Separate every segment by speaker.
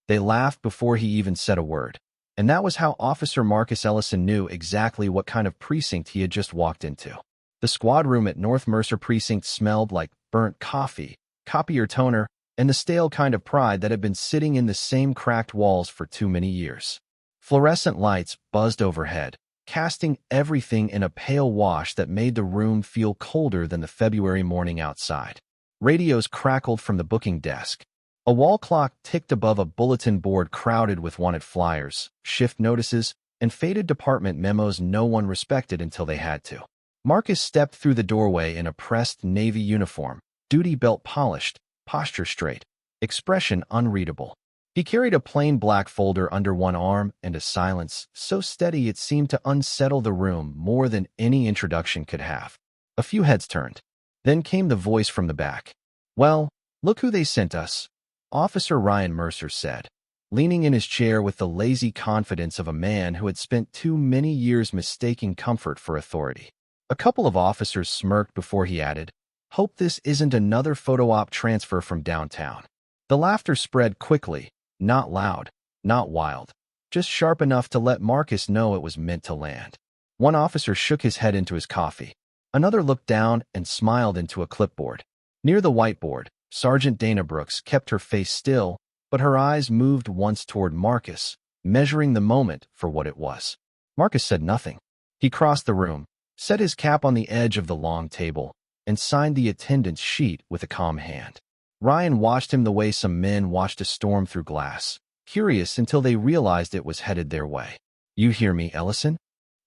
Speaker 1: They laughed before he even said a word. And that was how Officer Marcus Ellison knew exactly what kind of precinct he had just walked into. The squad room at North Mercer Precinct smelled like burnt coffee, copier toner, and the stale kind of pride that had been sitting in the same cracked walls for too many years. Fluorescent lights buzzed overhead, casting everything in a pale wash that made the room feel colder than the February morning outside. Radios crackled from the booking desk. A wall clock ticked above a bulletin board crowded with wanted flyers, shift notices, and faded department memos no one respected until they had to. Marcus stepped through the doorway in a pressed navy uniform, duty belt polished, posture straight, expression unreadable. He carried a plain black folder under one arm and a silence so steady it seemed to unsettle the room more than any introduction could have. A few heads turned. Then came the voice from the back. "Well, look who they sent us," Officer Ryan Mercer said, leaning in his chair with the lazy confidence of a man who had spent too many years mistaking comfort for authority. A couple of officers smirked before he added, "Hope this isn't another photo op transfer from downtown." The laughter spread quickly, not loud, not wild, just sharp enough to let Marcus know it was meant to land. One officer shook his head into his coffee. Another looked down and smiled into a clipboard. Near the whiteboard, Sergeant Dana Brooks kept her face still, but her eyes moved once toward Marcus, measuring the moment for what it was. Marcus said nothing. He crossed the room, set his cap on the edge of the long table, and signed the attendance sheet with a calm hand. Ryan watched him the way some men watched a storm through glass, curious until they realized it was headed their way. "You hear me, Ellison?"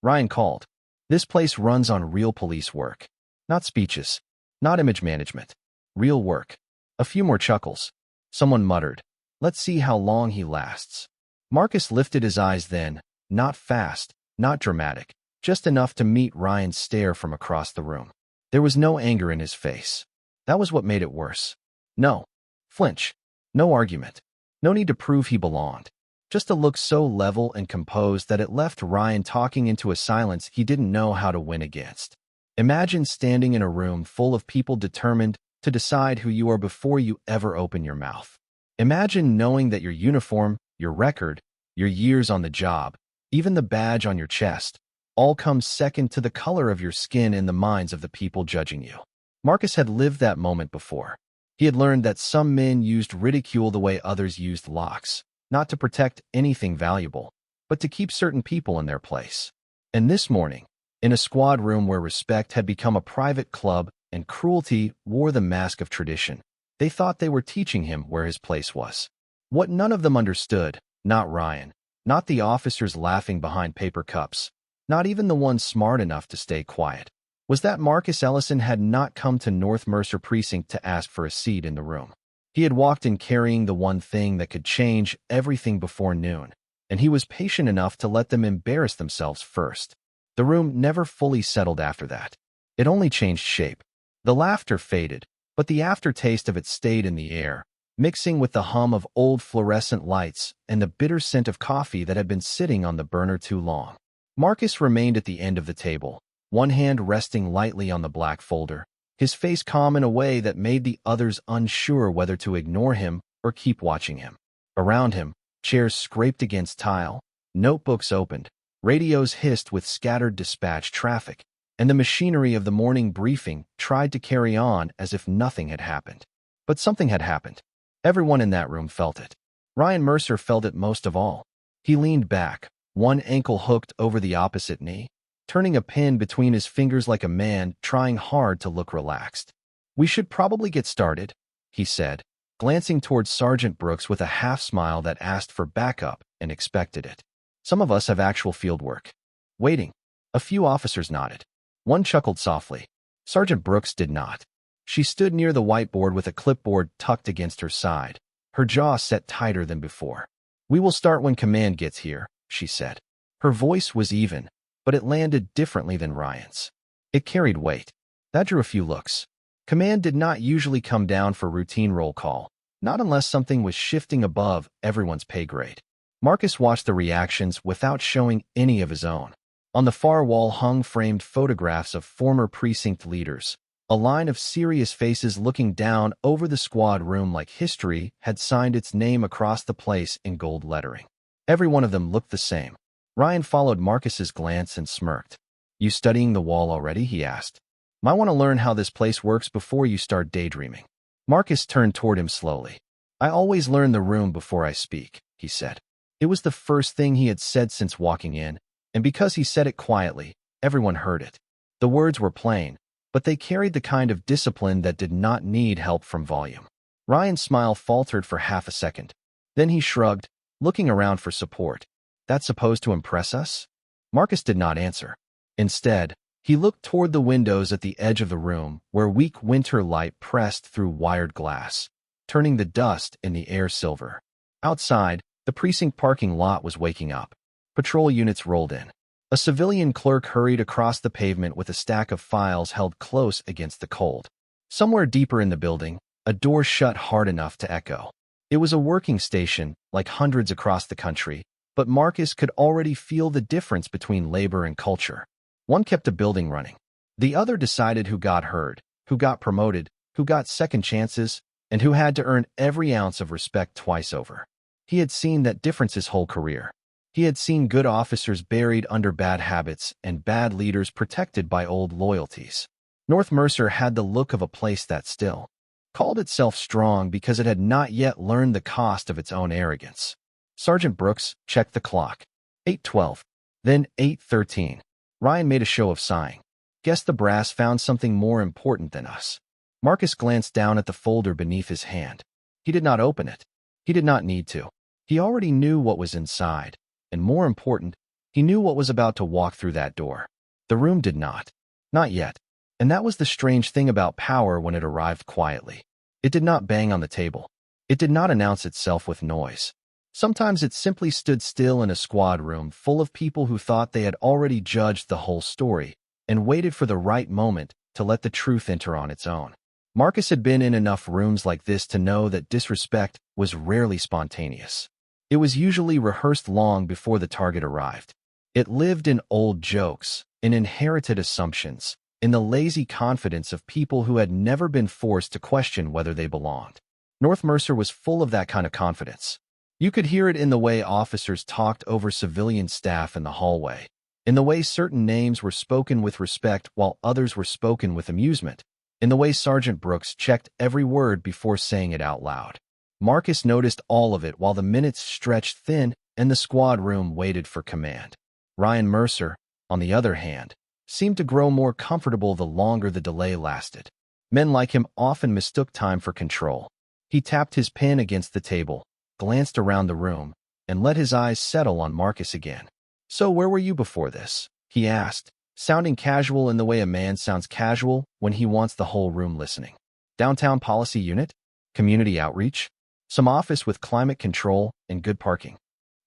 Speaker 1: Ryan called. "This place runs on real police work. Not speeches, not image management. Real work." A few more chuckles. Someone muttered, "Let's see how long he lasts." Marcus lifted his eyes then, not fast, not dramatic, just enough to meet Ryan's stare from across the room. There was no anger in his face. That was what made it worse. No flinch, no argument, no need to prove he belonged. Just a look so level and composed that it left Ryan talking into a silence he didn't know how to win against. Imagine standing in a room full of people determined to decide who you are before you ever open your mouth. Imagine knowing that your uniform, your record, your years on the job, even the badge on your chest, all comes second to the color of your skin in the minds of the people judging you. Marcus had lived that moment before. He had learned that some men used ridicule the way others used locks, not to protect anything valuable, but to keep certain people in their place. And this morning, in a squad room where respect had become a private club and cruelty wore the mask of tradition, they thought they were teaching him where his place was. What none of them understood, not Ryan, not the officers laughing behind paper cups, not even the ones smart enough to stay quiet, was that Marcus Ellison had not come to North Mercer Precinct to ask for a seat in the room. He had walked in carrying the one thing that could change everything before noon, and he was patient enough to let them embarrass themselves first. The room never fully settled after that. It only changed shape. The laughter faded, but the aftertaste of it stayed in the air, mixing with the hum of old fluorescent lights and the bitter scent of coffee that had been sitting on the burner too long. Marcus remained at the end of the table, one hand resting lightly on the black folder, his face calm in a way that made the others unsure whether to ignore him or keep watching him. Around him, chairs scraped against tile, notebooks opened, radios hissed with scattered dispatch traffic, and the machinery of the morning briefing tried to carry on as if nothing had happened. But something had happened. Everyone in that room felt it. Ryan Mercer felt it most of all. He leaned back, one ankle hooked over the opposite knee, turning a pin between his fingers like a man trying hard to look relaxed. "We should probably get started," he said, glancing towards Sergeant Brooks with a half-smile that asked for backup and expected it. "Some of us have actual field work." "Waiting." A few officers nodded. One chuckled softly. Sergeant Brooks did not. She stood near the whiteboard with a clipboard tucked against her side, her jaw set tighter than before. "We will start when command gets here," she said. Her voice was even, but it landed differently than Ryan's. It carried weight. That drew a few looks. Command did not usually come down for routine roll call, not unless something was shifting above everyone's pay grade. Marcus watched the reactions without showing any of his own. On the far wall hung framed photographs of former precinct leaders, a line of serious faces looking down over the squad room like history had signed its name across the place in gold lettering. Every one of them looked the same. Ryan followed Marcus's glance and smirked. "You studying the wall already?" he asked. "Might want to learn how this place works before you start daydreaming." Marcus turned toward him slowly. "I always learn the room before I speak," he said. It was the first thing he had said since walking in, and because he said it quietly, everyone heard it. The words were plain, but they carried the kind of discipline that did not need help from volume. Ryan's smile faltered for half a second. Then he shrugged, looking around for support. "That's supposed to impress us?" Marcus did not answer. Instead, he looked toward the windows at the edge of the room, where weak winter light pressed through wired glass, turning the dust in the air silver. Outside, the precinct parking lot was waking up. Patrol units rolled in. A civilian clerk hurried across the pavement with a stack of files held close against the cold. Somewhere deeper in the building, a door shut hard enough to echo. It was a working station, like hundreds across the country, but Marcus could already feel the difference between labor and culture. One kept a building running. The other decided who got heard, who got promoted, who got second chances, and who had to earn every ounce of respect twice over. He had seen that difference his whole career. He had seen good officers buried under bad habits and bad leaders protected by old loyalties. North Mercer had the look of a place that still called itself strong because it had not yet learned the cost of its own arrogance. Sergeant Brooks checked the clock. 8:12. Then 8:13. Ryan made a show of sighing. "Guess the brass found something more important than us." Marcus glanced down at the folder beneath his hand. He did not open it. He did not need to. He already knew what was inside, and more important, he knew what was about to walk through that door. The room did not. Not yet. And that was the strange thing about power when it arrived quietly. It did not bang on the table. It did not announce itself with noise. Sometimes it simply stood still in a squad room full of people who thought they had already judged the whole story and waited for the right moment to let the truth enter on its own. Marcus had been in enough rooms like this to know that disrespect was rarely spontaneous. It was usually rehearsed long before the target arrived. It lived in old jokes, in inherited assumptions, in the lazy confidence of people who had never been forced to question whether they belonged. North Mercer was full of that kind of confidence. You could hear it in the way officers talked over civilian staff in the hallway, in the way certain names were spoken with respect while others were spoken with amusement, in the way Sergeant Brooks checked every word before saying it out loud. Marcus noticed all of it while the minutes stretched thin and the squad room waited for command. Ryan Mercer, on the other hand, seemed to grow more comfortable the longer the delay lasted. Men like him often mistook time for control. He tapped his pen against the table, glanced around the room, and let his eyes settle on Marcus again. "So where were you before this?" he asked, sounding casual in the way a man sounds casual when he wants the whole room listening. "Downtown policy unit? Community outreach? Some office with climate control and good parking."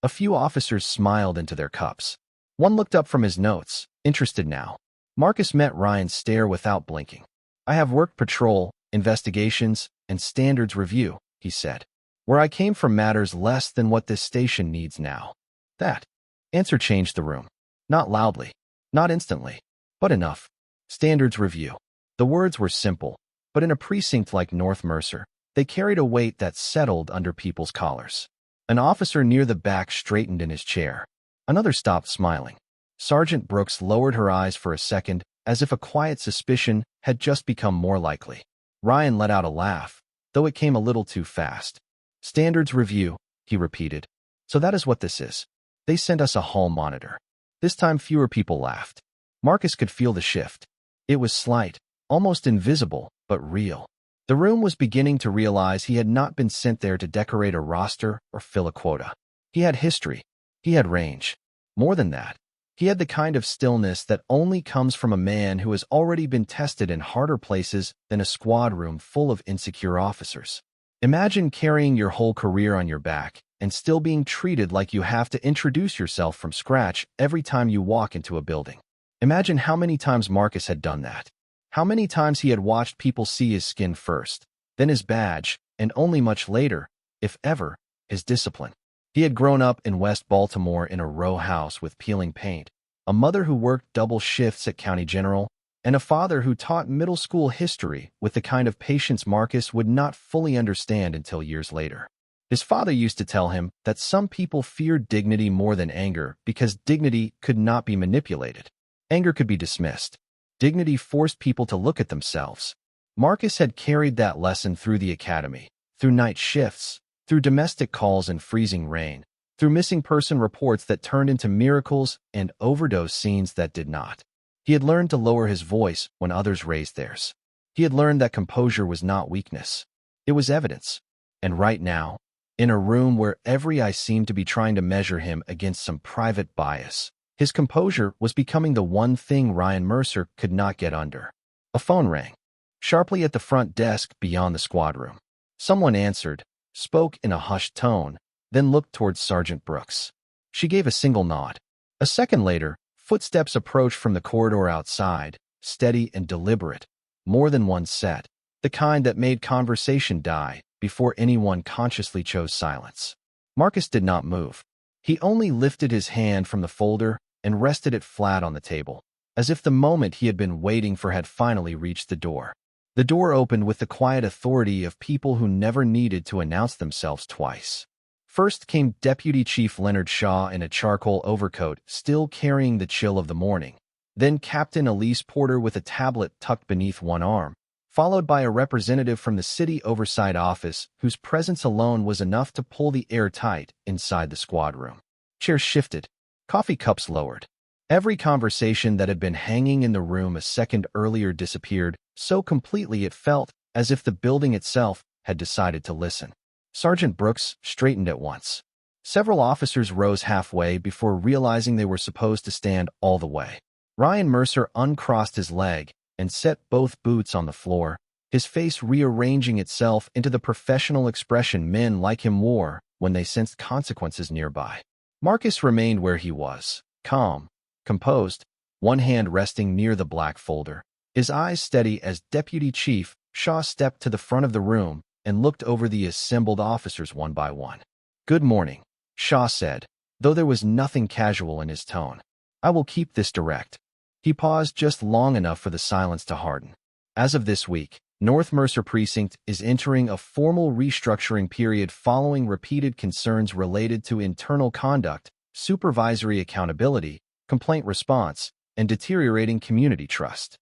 Speaker 1: A few officers smiled into their cups. One looked up from his notes, interested now. Marcus met Ryan's stare without blinking. "I have worked patrol, investigations, and standards review," he said. "Where I came from matters less than what this station needs now." That answer changed the room. Not loudly, not instantly, but enough. Standards review. The words were simple, but in a precinct like North Mercer, they carried a weight that settled under people's collars. An officer near the back straightened in his chair. Another stopped smiling. Sergeant Brooks lowered her eyes for a second, as if a quiet suspicion had just become more likely. Ryan let out a laugh, though it came a little too fast. "Standards review," he repeated. "So that is what this is. They sent us a hall monitor." This time fewer people laughed. Marcus could feel the shift. It was slight, almost invisible, but real. The room was beginning to realize he had not been sent there to decorate a roster or fill a quota. He had history. He had range. More than that, he had the kind of stillness that only comes from a man who has already been tested in harder places than a squad room full of insecure officers. Imagine carrying your whole career on your back and still being treated like you have to introduce yourself from scratch every time you walk into a building. Imagine how many times Marcus had done that. How many times he had watched people see his skin first, then his badge, and only much later, if ever, his discipline. He had grown up in West Baltimore in a row house with peeling paint, a mother who worked double shifts at County General, and a father who taught middle school history with the kind of patience Marcus would not fully understand until years later. His father used to tell him that some people feared dignity more than anger because dignity could not be manipulated. Anger could be dismissed. Dignity forced people to look at themselves. Marcus had carried that lesson through the academy, through night shifts, through domestic calls and freezing rain, through missing person reports that turned into miracles and overdose scenes that did not. He had learned to lower his voice when others raised theirs. He had learned that composure was not weakness. It was evidence. And right now, in a room where every eye seemed to be trying to measure him against some private bias, his composure was becoming the one thing Ryan Mercer could not get under. A phone rang, sharply at the front desk beyond the squad room. Someone answered, spoke in a hushed tone, then looked towards Sergeant Brooks. She gave a single nod. A second later, footsteps approached from the corridor outside, steady and deliberate, more than one set, the kind that made conversation die before anyone consciously chose silence. Marcus did not move. He only lifted his hand from the folder and rested it flat on the table, as if the moment he had been waiting for had finally reached the door. The door opened with the quiet authority of people who never needed to announce themselves twice. First came Deputy Chief Leonard Shaw in a charcoal overcoat, still carrying the chill of the morning. Then Captain Elise Porter with a tablet tucked beneath one arm, followed by a representative from the City Oversight Office whose presence alone was enough to pull the air tight inside the squad room. Chairs shifted, coffee cups lowered. Every conversation that had been hanging in the room a second earlier disappeared, so completely it felt as if the building itself had decided to listen. Sergeant Brooks straightened at once. Several officers rose halfway before realizing they were supposed to stand all the way. Ryan Mercer uncrossed his leg and set both boots on the floor, his face rearranging itself into the professional expression men like him wore when they sensed consequences nearby. Marcus remained where he was, calm, composed, one hand resting near the black folder, his eyes steady as Deputy Chief Shaw stepped to the front of the room and looked over the assembled officers one by one. "Good morning," Shaw said, though there was nothing casual in his tone. "I will keep this direct." He paused just long enough for the silence to harden. As of this week, North Mercer Precinct is entering a formal restructuring period following repeated concerns related to internal conduct, supervisory accountability, complaint response, and deteriorating community trust.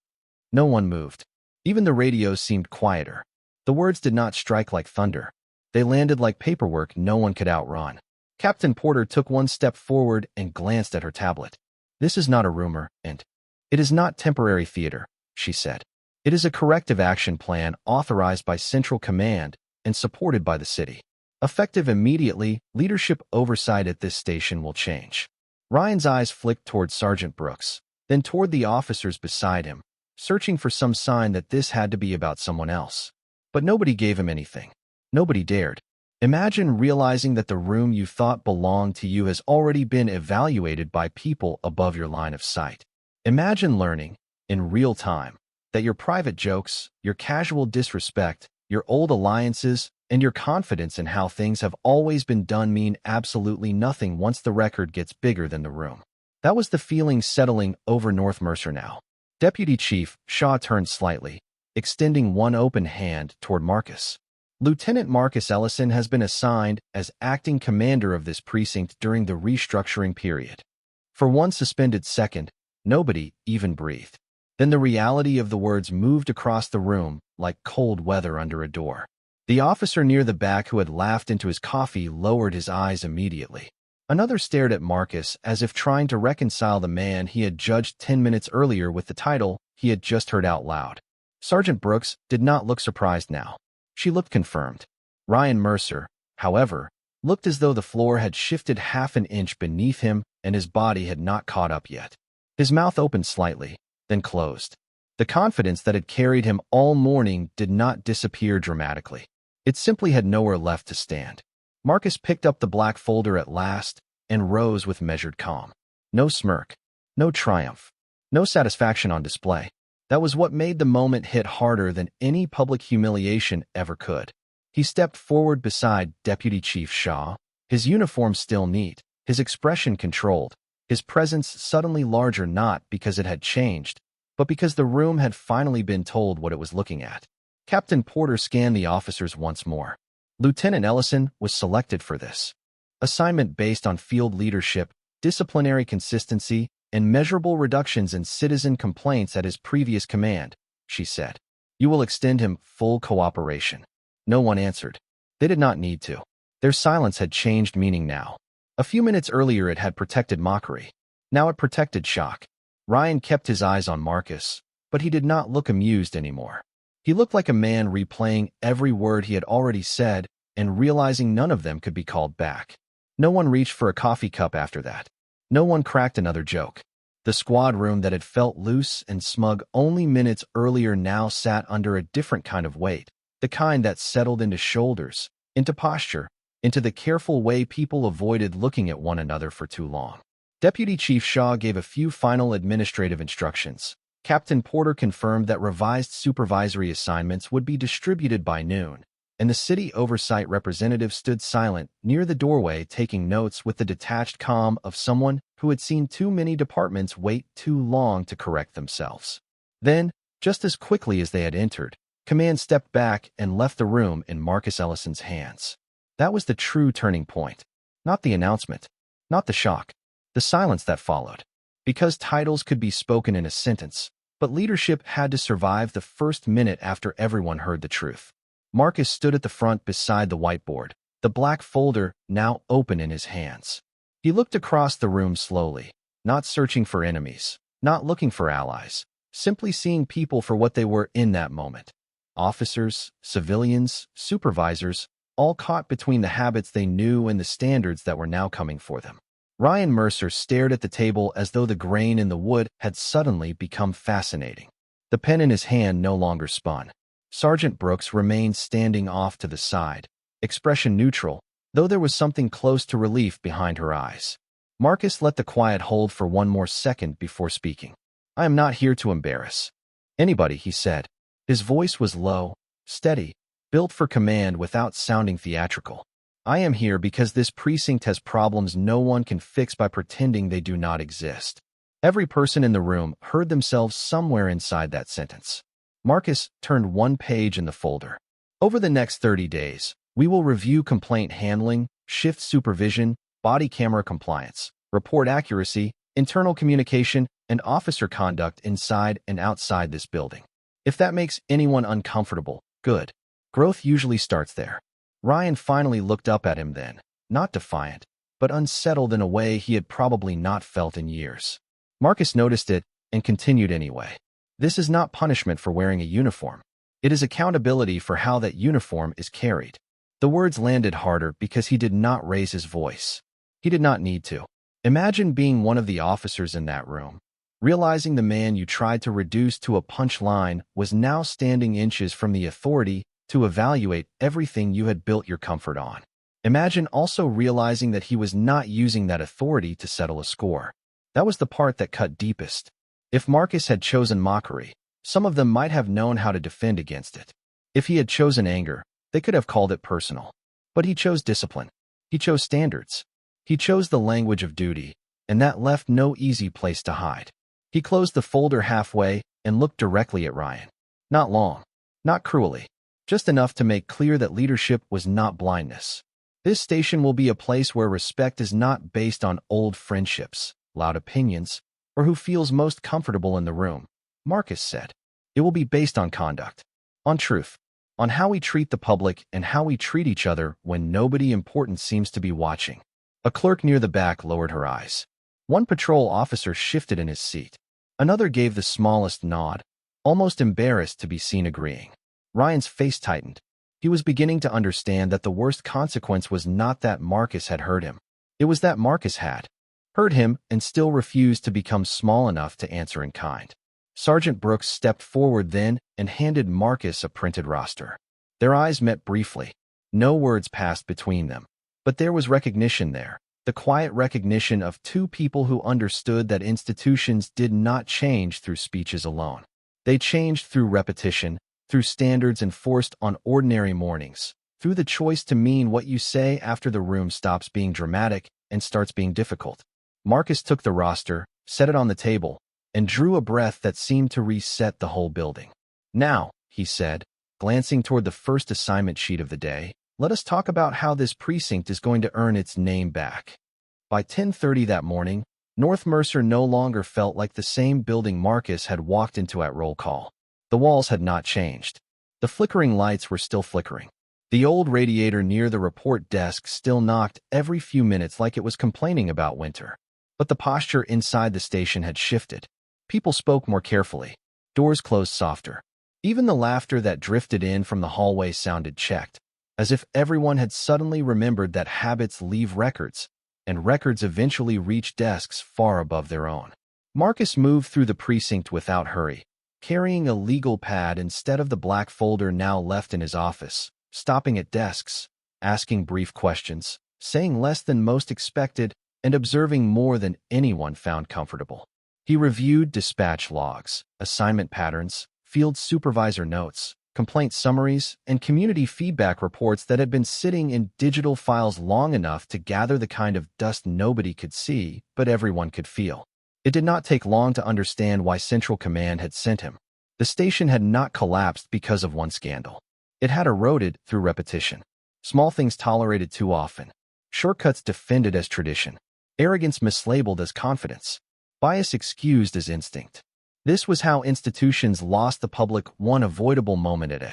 Speaker 1: No one moved. Even the radios seemed quieter. The words did not strike like thunder. They landed like paperwork no one could outrun. Captain Porter took one step forward and glanced at her tablet. "This is not a rumor, and it is not temporary theater," she said. "It is a corrective action plan authorized by Central Command and supported by the city. Effective immediately, leadership oversight at this station will change." Ryan's eyes flicked toward Sergeant Brooks, then toward the officers beside him, searching for some sign that this had to be about someone else. But nobody gave him anything. Nobody dared. Imagine realizing that the room you thought belonged to you has already been evaluated by people above your line of sight. Imagine learning, in real time, that your private jokes, your casual disrespect, your old alliances, and your confidence in how things have always been done mean absolutely nothing once the record gets bigger than the room. That was the feeling settling over North Mercer now. Deputy Chief Shaw turned slightly, extending one open hand toward Marcus. "Lieutenant Marcus Ellison has been assigned as acting commander of this precinct during the restructuring period." For one suspended second, nobody even breathed. Then the reality of the words moved across the room like cold weather under a door. The officer near the back who had laughed into his coffee lowered his eyes immediately. Another stared at Marcus as if trying to reconcile the man he had judged 10 minutes earlier with the title he had just heard out loud. Sergeant Brooks did not look surprised now. She looked confirmed. Ryan Mercer, however, looked as though the floor had shifted half an inch beneath him and his body had not caught up yet. His mouth opened slightly, then closed. The confidence that had carried him all morning did not disappear dramatically. It simply had nowhere left to stand. Marcus picked up the black folder at last and rose with measured calm. No smirk, no triumph, no satisfaction on display. That was what made the moment hit harder than any public humiliation ever could. He stepped forward beside Deputy Chief Shaw, his uniform still neat, his expression controlled, his presence suddenly larger not because it had changed, but because the room had finally been told what it was looking at. Captain Porter scanned the officers once more. Lieutenant Ellison was selected for this assignment based on field leadership, disciplinary consistency, and measurable reductions in citizen complaints at his previous command, she said. You will extend him full cooperation. No one answered. They did not need to. Their silence had changed meaning now. A few minutes earlier it had protected mockery. Now it protected shock. Ryan kept his eyes on Marcus, but he did not look amused anymore. He looked like a man replaying every word he had already said and realizing none of them could be called back. No one reached for a coffee cup after that. No one cracked another joke. The squad room that had felt loose and smug only minutes earlier now sat under a different kind of weight, the kind that settled into shoulders, into posture, into the careful way people avoided looking at one another for too long. Deputy Chief Shaw gave a few final administrative instructions. Captain Porter confirmed that revised supervisory assignments would be distributed by noon, and the city oversight representative stood silent near the doorway taking notes with the detached calm of someone who had seen too many departments wait too long to correct themselves. Then, just as quickly as they had entered, command stepped back and left the room in Marcus Ellison's hands. That was the true turning point. Not the announcement, not the shock, the silence that followed. Because titles could be spoken in a sentence, but leadership had to survive the first minute after everyone heard the truth. Marcus stood at the front beside the whiteboard, the black folder now open in his hands. He looked across the room slowly, not searching for enemies, not looking for allies, simply seeing people for what they were in that moment. Officers, civilians, supervisors, all caught between the habits they knew and the standards that were now coming for them. Ryan Mercer stared at the table as though the grain in the wood had suddenly become fascinating. The pen in his hand no longer spun. Sergeant Brooks remained standing off to the side, expression neutral, though there was something close to relief behind her eyes. Marcus let the quiet hold for one more second before speaking. I am not here to embarrass anybody, he said. His voice was low, steady, built for command without sounding theatrical. I am here because this precinct has problems no one can fix by pretending they do not exist. Every person in the room heard themselves somewhere inside that sentence. Marcus turned one page in the folder. Over the next 30 days, we will review complaint handling, shift supervision, body camera compliance, report accuracy, internal communication, and officer conduct inside and outside this building. If that makes anyone uncomfortable, good. Growth usually starts there. Ryan finally looked up at him then, not defiant, but unsettled in a way he had probably not felt in years. Marcus noticed it and continued anyway. This is not punishment for wearing a uniform. It is accountability for how that uniform is carried. The words landed harder because he did not raise his voice. He did not need to. Imagine being one of the officers in that room, realizing the man you tried to reduce to a punchline was now standing inches from the authority to evaluate everything you had built your comfort on. Imagine also realizing that he was not using that authority to settle a score. That was the part that cut deepest. If Marcus had chosen mockery, some of them might have known how to defend against it. If he had chosen anger, they could have called it personal. But he chose discipline. He chose standards. He chose the language of duty, and that left no easy place to hide. He closed the folder halfway and looked directly at Ryan. Not long, not cruelly, just enough to make clear that leadership was not blindness. This station will be a place where respect is not based on old friendships, loud opinions, or who feels most comfortable in the room, Marcus said. It will be based on conduct, on truth, on how we treat the public and how we treat each other when nobody important seems to be watching. A clerk near the back lowered her eyes. One patrol officer shifted in his seat. Another gave the smallest nod, almost embarrassed to be seen agreeing. Ryan's face tightened. He was beginning to understand that the worst consequence was not that Marcus had hurt him. It was that Marcus had hurt him and still refused to become small enough to answer in kind. Sergeant Brooks stepped forward then and handed Marcus a printed roster. Their eyes met briefly. No words passed between them. But there was recognition there, the quiet recognition of two people who understood that institutions did not change through speeches alone. They changed through repetition, through standards enforced on ordinary mornings, through the choice to mean what you say after the room stops being dramatic and starts being difficult. Marcus took the roster, set it on the table, and drew a breath that seemed to reset the whole building. "Now," he said, glancing toward the first assignment sheet of the day, "let us talk about how this precinct is going to earn its name back." By 10:30 that morning, North Mercer no longer felt like the same building Marcus had walked into at roll call. The walls had not changed. The flickering lights were still flickering. The old radiator near the report desk still knocked every few minutes like it was complaining about winter. But the posture inside the station had shifted. People spoke more carefully. Doors closed softer. Even the laughter that drifted in from the hallway sounded checked, as if everyone had suddenly remembered that habits leave records, and records eventually reach desks far above their own. Marcus moved through the precinct without hurry, carrying a legal pad instead of the black folder now left in his office, stopping at desks, asking brief questions, saying less than most expected, and observing more than anyone found comfortable. He reviewed dispatch logs, assignment patterns, field supervisor notes, complaint summaries, and community feedback reports that had been sitting in digital files long enough to gather the kind of dust nobody could see, but everyone could feel. It did not take long to understand why Central Command had sent him. The station had not collapsed because of one scandal. It had eroded through repetition. Small things tolerated too often. Shortcuts defended as tradition. Arrogance mislabeled as confidence. Bias excused as instinct. This was how institutions lost the public one avoidable moment at a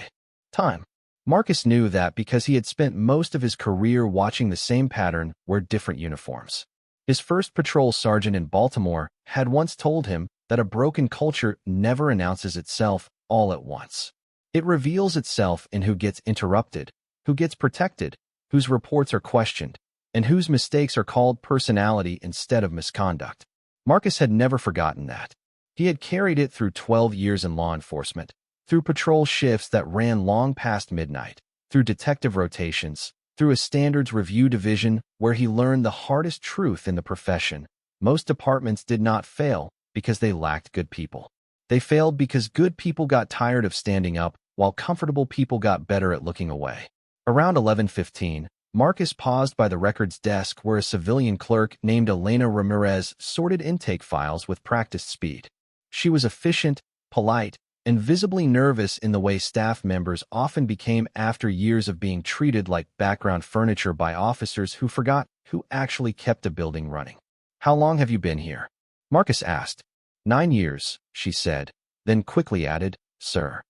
Speaker 1: time. Marcus knew that because he had spent most of his career watching the same pattern wear different uniforms. His first patrol sergeant in Baltimore had once told him that a broken culture never announces itself all at once. It reveals itself in who gets interrupted, who gets protected, whose reports are questioned, and whose mistakes are called personality instead of misconduct. Marcus had never forgotten that. He had carried it through 12 years in law enforcement, through patrol shifts that ran long past midnight, through detective rotations, through a standards review division where he learned the hardest truth in the profession. Most departments did not fail because they lacked good people. They failed because good people got tired of standing up, while comfortable people got better at looking away. Around 11:15, Marcus paused by the records desk where a civilian clerk named Elena Ramirez sorted intake files with practiced speed. She was efficient, polite, and visibly nervous in the way staff members often became after years of being treated like background furniture by officers who forgot who actually kept a building running. "How long have you been here?" Marcus asked. 9 years, she said, then quickly added, "Sir."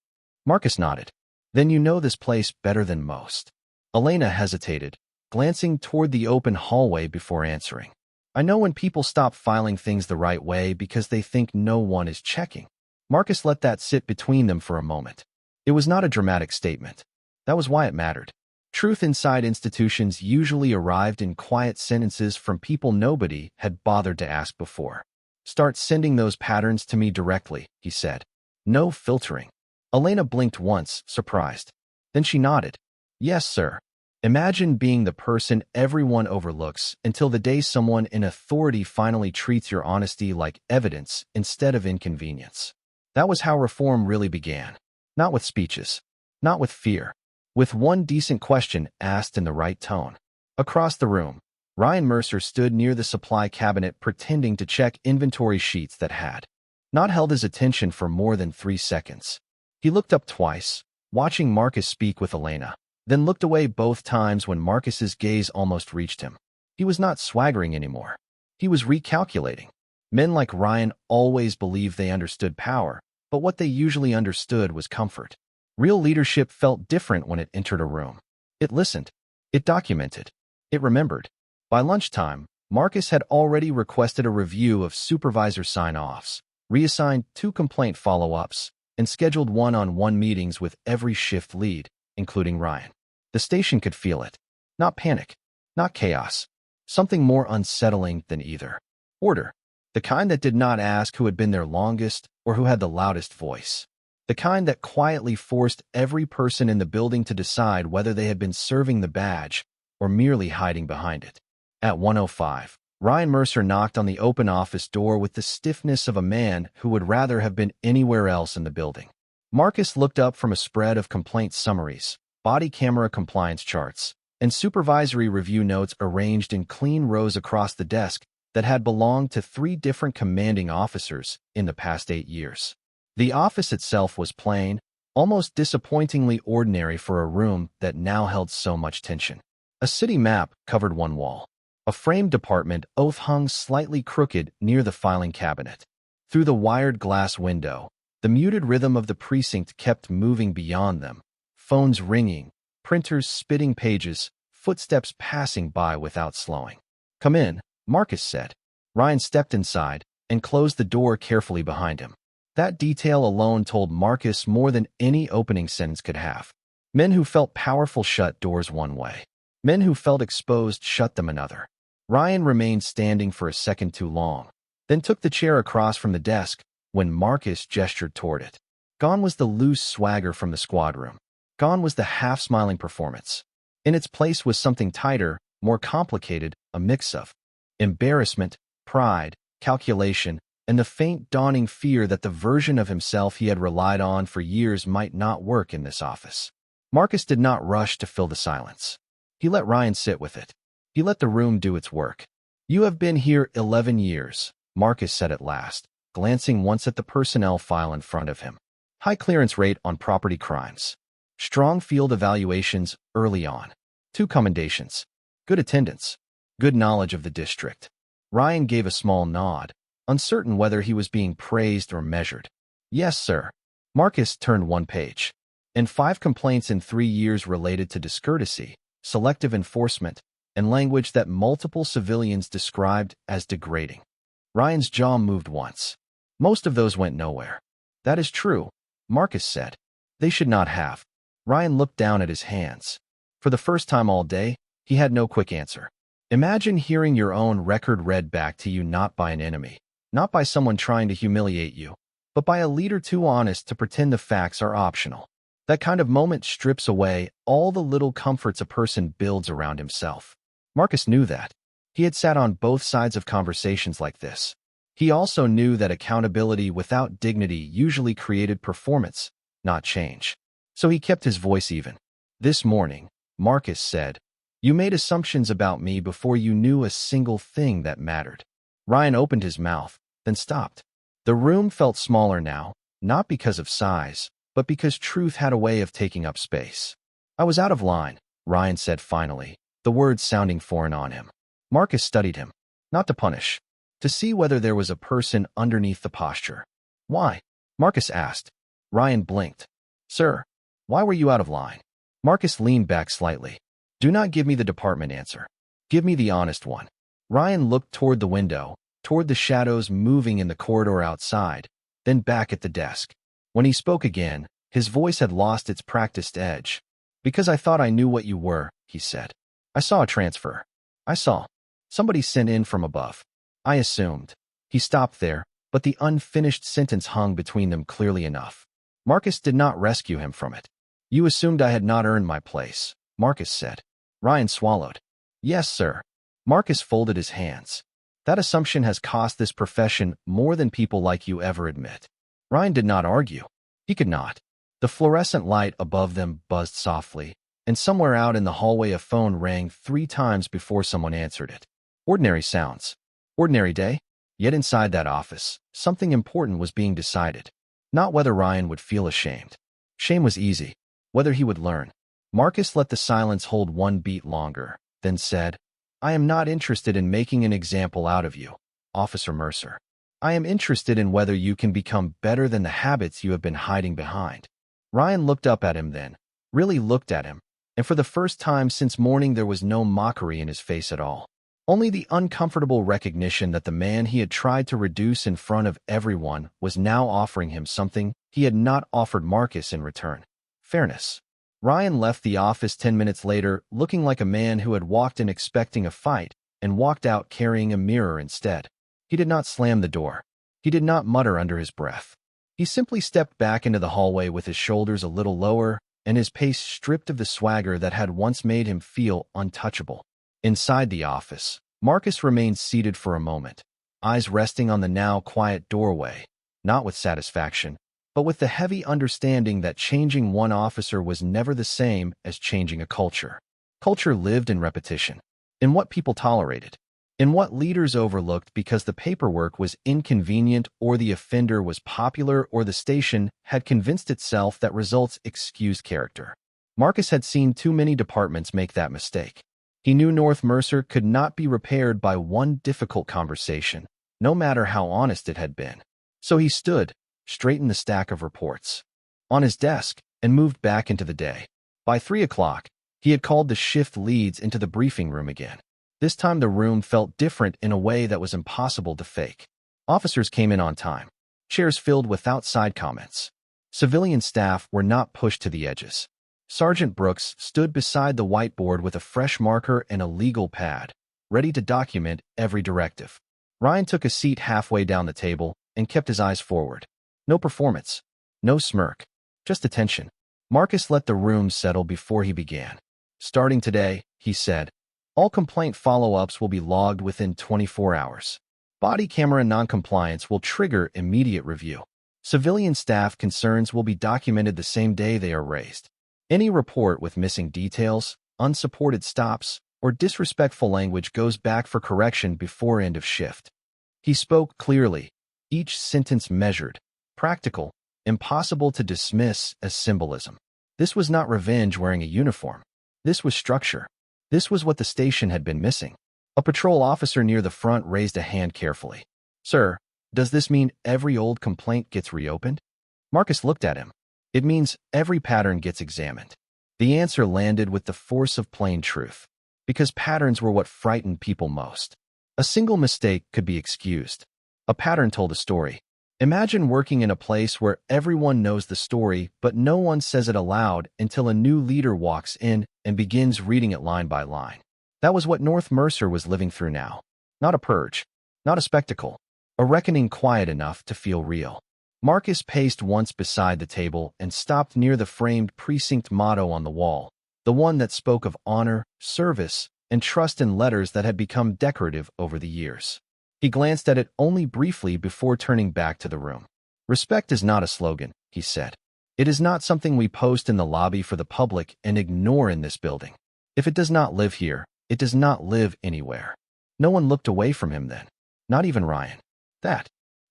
Speaker 1: Marcus nodded. "Then you know this place better than most." Elena hesitated, glancing toward the open hallway before answering. "I know when people stop filing things the right way because they think no one is checking." Marcus let that sit between them for a moment. It was not a dramatic statement. That was why it mattered. Truth inside institutions usually arrived in quiet sentences from people nobody had bothered to ask before. "Start sending those patterns to me directly," he said. "No filtering." Elena blinked once, surprised. Then she nodded. "Yes, sir." Imagine being the person everyone overlooks until the day someone in authority finally treats your honesty like evidence instead of inconvenience. That was how reform really began. Not with speeches. Not with fear. With one decent question asked in the right tone. Across the room, Ryan Mercer stood near the supply cabinet pretending to check inventory sheets that had not held his attention for more than 3 seconds. He looked up twice, watching Marcus speak with Elena, then looked away both times when Marcus's gaze almost reached him. He was not swaggering anymore. He was recalculating. Men like Ryan always believed they understood power, but what they usually understood was comfort. Real leadership felt different when it entered a room. It listened. It documented. It remembered. By lunchtime, Marcus had already requested a review of supervisor sign-offs, reassigned 2 complaint follow-ups, and scheduled one-on-one meetings with every shift lead, including Ryan. The station could feel it. Not panic. Not chaos. Something more unsettling than either. Order. The kind that did not ask who had been there longest or who had the loudest voice. The kind that quietly forced every person in the building to decide whether they had been serving the badge or merely hiding behind it. At 1:05, Ryan Mercer knocked on the open office door with the stiffness of a man who would rather have been anywhere else in the building. Marcus looked up from a spread of complaint summaries, body camera compliance charts, and supervisory review notes arranged in clean rows across the desk that had belonged to 3 different commanding officers in the past 8 years. The office itself was plain, almost disappointingly ordinary for a room that now held so much tension. A city map covered one wall. A framed department oath hung slightly crooked near the filing cabinet. Through the wired glass window, the muted rhythm of the precinct kept moving beyond them, phones ringing, printers spitting pages, footsteps passing by without slowing. "Come in," Marcus said. Ryan stepped inside and closed the door carefully behind him. That detail alone told Marcus more than any opening sentence could have. Men who felt powerful shut doors one way. Men who felt exposed shut them another. Ryan remained standing for a second too long, then took the chair across from the desk when Marcus gestured toward it. Gone was the loose swagger from the squad room. Gone was the half-smiling performance. In its place was something tighter, more complicated, a mix of embarrassment, pride, calculation, and the faint dawning fear that the version of himself he had relied on for years might not work in this office. Marcus did not rush to fill the silence. He let Ryan sit with it. He let the room do its work. "You have been here 11 years, Marcus said at last, glancing once at the personnel file in front of him. High clearance rate on property crimes. Strong field evaluations early on. 2 commendations. Good attendance. Good knowledge of the district." Ryan gave a small nod, uncertain whether he was being praised or measured. "Yes, sir." Marcus turned one page. "And 5 complaints in 3 years related to discourtesy, selective enforcement, and language that multiple civilians described as degrading." Ryan's jaw moved once. "Most of those went nowhere." "That is true," Marcus said. "They should not have." Ryan looked down at his hands. For the first time all day, he had no quick answer. Imagine hearing your own record read back to you not by an enemy, not by someone trying to humiliate you, but by a leader too honest to pretend the facts are optional. That kind of moment strips away all the little comforts a person builds around himself. Marcus knew that. He had sat on both sides of conversations like this. He also knew that accountability without dignity usually created performance, not change. So he kept his voice even. "This morning," Marcus said, "you made assumptions about me before you knew a single thing that mattered." Ryan opened his mouth, then stopped. The room felt smaller now, not because of size, but because truth had a way of taking up space. "I was out of line," Ryan said finally, the words sounding foreign on him. Marcus studied him, not to punish, to see whether there was a person underneath the posture. "Why?" Marcus asked. Ryan blinked. "Sir, why were you out of line?" Marcus leaned back slightly. "Do not give me the department answer. Give me the honest one." Ryan looked toward the window, toward the shadows moving in the corridor outside, then back at the desk. When he spoke again, his voice had lost its practiced edge. "Because I thought I knew what you were," he said. "I saw a transfer. I saw somebody sent in from above. I assumed." He stopped there, but the unfinished sentence hung between them clearly enough. Marcus did not rescue him from it. "You assumed I had not earned my place," Marcus said. Ryan swallowed. "Yes, sir." Marcus folded his hands. "That assumption has cost this profession more than people like you ever admit." Ryan did not argue. He could not. The fluorescent light above them buzzed softly, and somewhere out in the hallway a phone rang 3 times before someone answered it. Ordinary sounds. Ordinary day? Yet inside that office, something important was being decided. Not whether Ryan would feel ashamed. Shame was easy. Whether he would learn. Marcus let the silence hold one beat longer, then said, "I am not interested in making an example out of you, Officer Mercer. I am interested in whether you can become better than the habits you have been hiding behind." Ryan looked up at him then, really looked at him, and for the first time since morning there was no mockery in his face at all. Only the uncomfortable recognition that the man he had tried to reduce in front of everyone was now offering him something he had not offered Marcus in return. Fairness. Ryan left the office 10 minutes later looking like a man who had walked in expecting a fight and walked out carrying a mirror instead. He did not slam the door. He did not mutter under his breath. He simply stepped back into the hallway with his shoulders a little lower and his pace stripped of the swagger that had once made him feel untouchable. Inside the office, Marcus remained seated for a moment, eyes resting on the now quiet doorway, not with satisfaction, but with the heavy understanding that changing one officer was never the same as changing a culture. Culture lived in repetition, in what people tolerated, In what leaders overlooked because the paperwork was inconvenient or the offender was popular or the station had convinced itself that results excused character. Marcus had seen too many departments make that mistake. He knew North Mercer could not be repaired by one difficult conversation, no matter how honest it had been. So he stood, straightened the stack of reports on his desk, and moved back into the day. By 3 o'clock, he had called the shift leads into the briefing room again. This time the room felt different in a way that was impossible to fake. Officers came in on time, chairs filled with outside comments. Civilian staff were not pushed to the edges. Sergeant Brooks stood beside the whiteboard with a fresh marker and a legal pad, ready to document every directive. Ryan took a seat halfway down the table and kept his eyes forward. No performance, no smirk, just attention. Marcus let the room settle before he began. Starting today, he said, all complaint follow-ups will be logged within 24 hours. Body camera noncompliance will trigger immediate review. Civilian staff concerns will be documented the same day they are raised. Any report with missing details, unsupported stops, or disrespectful language goes back for correction before end of shift. He spoke clearly, each sentence measured, practical, impossible to dismiss as symbolism. This was not revenge wearing a uniform. This was structure. This was what the station had been missing. A patrol officer near the front raised a hand carefully. Sir, does this mean every old complaint gets reopened? Marcus looked at him. It means every pattern gets examined. The answer landed with the force of plain truth, because patterns were what frightened people most. A single mistake could be excused. A pattern told a story. Imagine working in a place where everyone knows the story, but no one says it aloud until a new leader walks in and begins reading it line by line. That was what North Mercer was living through now. Not a purge, not a spectacle, a reckoning quiet enough to feel real. Marcus paced once beside the table and stopped near the framed precinct motto on the wall, the one that spoke of honor, service, and trust in letters that had become decorative over the years. He glanced at it only briefly before turning back to the room. Respect is not a slogan, he said. It is not something we post in the lobby for the public and ignore in this building. If it does not live here, it does not live anywhere. No one looked away from him then, not even Ryan. That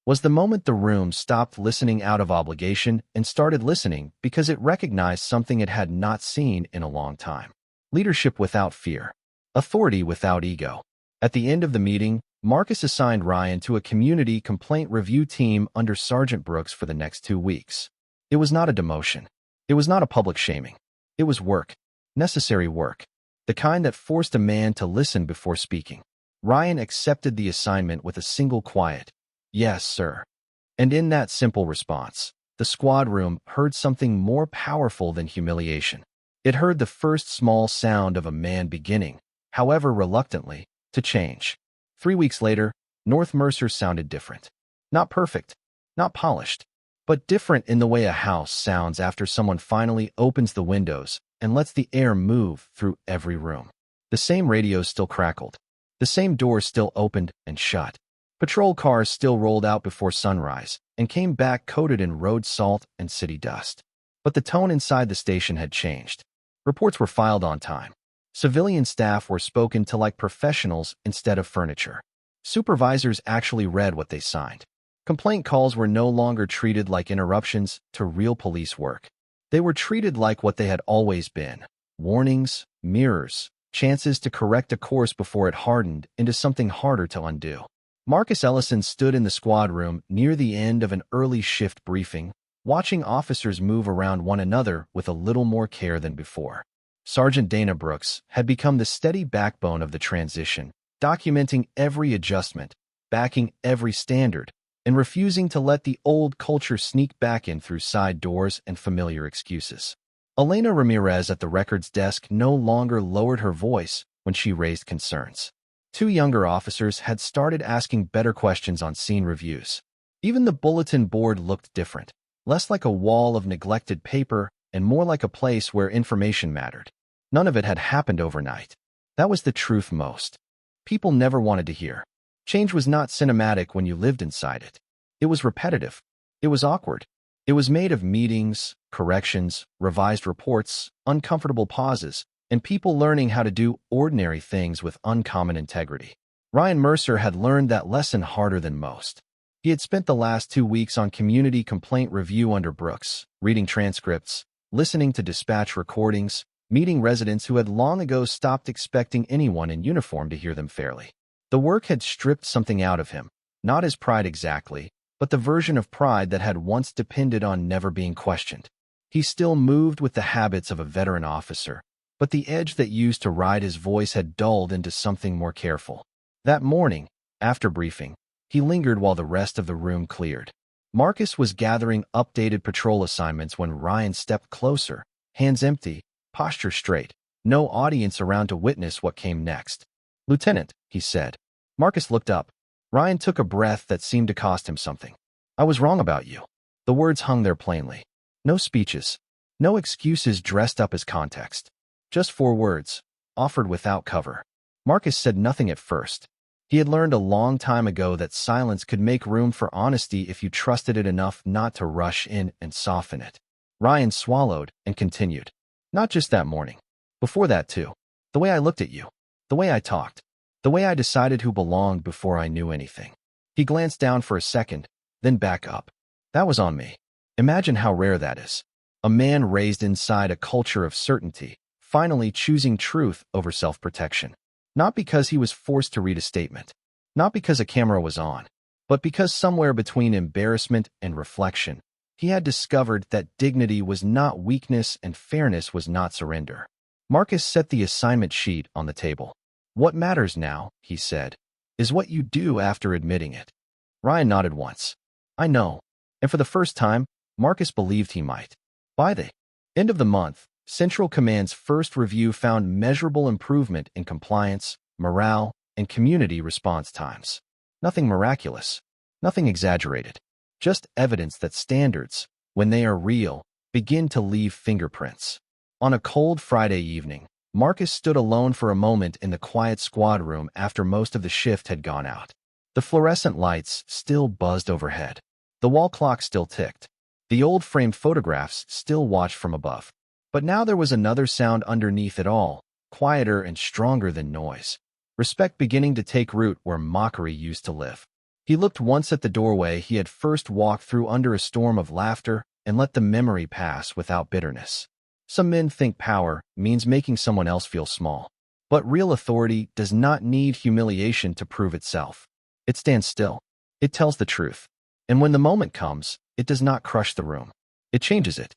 Speaker 1: was the moment the room stopped listening out of obligation and started listening because it recognized something it had not seen in a long time. Leadership without fear. Authority without ego. At the end of the meeting, Marcus assigned Ryan to a community complaint review team under Sergeant Brooks for the next 2 weeks. It was not a demotion. It was not a public shaming. It was work. Necessary work. The kind that forced a man to listen before speaking. Ryan accepted the assignment with a single quiet, "Yes, sir." And in that simple response, the squad room heard something more powerful than humiliation. It heard the first small sound of a man beginning, however reluctantly, to change. 3 weeks later, North Mercer sounded different. Not perfect, not polished, but different in the way a house sounds after someone finally opens the windows and lets the air move through every room. The same radios still crackled. The same doors still opened and shut. Patrol cars still rolled out before sunrise and came back coated in road salt and city dust. But the tone inside the station had changed. Reports were filed on time. Civilian staff were spoken to like professionals instead of furniture. Supervisors actually read what they signed. Complaint calls were no longer treated like interruptions to real police work. They were treated like what they had always been: warnings, mirrors, chances to correct a course before it hardened into something harder to undo. Marcus Ellison stood in the squad room near the end of an early shift briefing, watching officers move around one another with a little more care than before. Sergeant Dana Brooks had become the steady backbone of the transition, documenting every adjustment, backing every standard, and refusing to let the old culture sneak back in through side doors and familiar excuses. Elena Ramirez at the records desk no longer lowered her voice when she raised concerns. 2 younger officers had started asking better questions on scene reviews. Even the bulletin board looked different, less like a wall of neglected paper and more like a place where information mattered. None of it had happened overnight. That was the truth most people never wanted to hear. Change was not cinematic when you lived inside it. It was repetitive. It was awkward. It was made of meetings, corrections, revised reports, uncomfortable pauses, and people learning how to do ordinary things with uncommon integrity. Ryan Mercer had learned that lesson harder than most. He had spent the last 2 weeks on community complaint review under Brooks, reading transcripts, listening to dispatch recordings, meeting residents who had long ago stopped expecting anyone in uniform to hear them fairly. The work had stripped something out of him, not his pride exactly, but the version of pride that had once depended on never being questioned. He still moved with the habits of a veteran officer, but the edge that used to ride his voice had dulled into something more careful. That morning, after briefing, he lingered while the rest of the room cleared. Marcus was gathering updated patrol assignments when Ryan stepped closer, hands empty, posture straight, no audience around to witness what came next. "Lieutenant," he said. Marcus looked up. Ryan took a breath that seemed to cost him something. "I was wrong about you." The words hung there plainly. No speeches, no excuses dressed up as context. Just 4 words, offered without cover. Marcus said nothing at first. He had learned a long time ago that silence could make room for honesty if you trusted it enough not to rush in and soften it. Ryan swallowed and continued. "Not just that morning. Before that, too. The way I looked at you. The way I talked. The way I decided who belonged before I knew anything." He glanced down for a second, then back up. "That was on me. Imagine how rare that is. A man raised inside a culture of certainty, finally choosing truth over self-protection. Not because he was forced to read a statement, not because a camera was on, but because somewhere between embarrassment and reflection, he had discovered that dignity was not weakness and fairness was not surrender. Marcus set the assignment sheet on the table. "What matters now," he said, "is what you do after admitting it." Ryan nodded once. "I know." And for the first time, Marcus believed he might. By the end of the month, Central Command's first review found measurable improvement in compliance, morale, and community response times. Nothing miraculous, nothing exaggerated, just evidence that standards, when they are real, begin to leave fingerprints. On a cold Friday evening, Marcus stood alone for a moment in the quiet squad room after most of the shift had gone out. The fluorescent lights still buzzed overhead. The wall clock still ticked. The old framed photographs still watched from above. But now there was another sound underneath it all, quieter and stronger than noise. Respect beginning to take root where mockery used to live. He looked once at the doorway he had first walked through under a storm of laughter and let the memory pass without bitterness. Some men think power means making someone else feel small. But real authority does not need humiliation to prove itself. It stands still. It tells the truth. And when the moment comes, it does not crush the room. It changes it.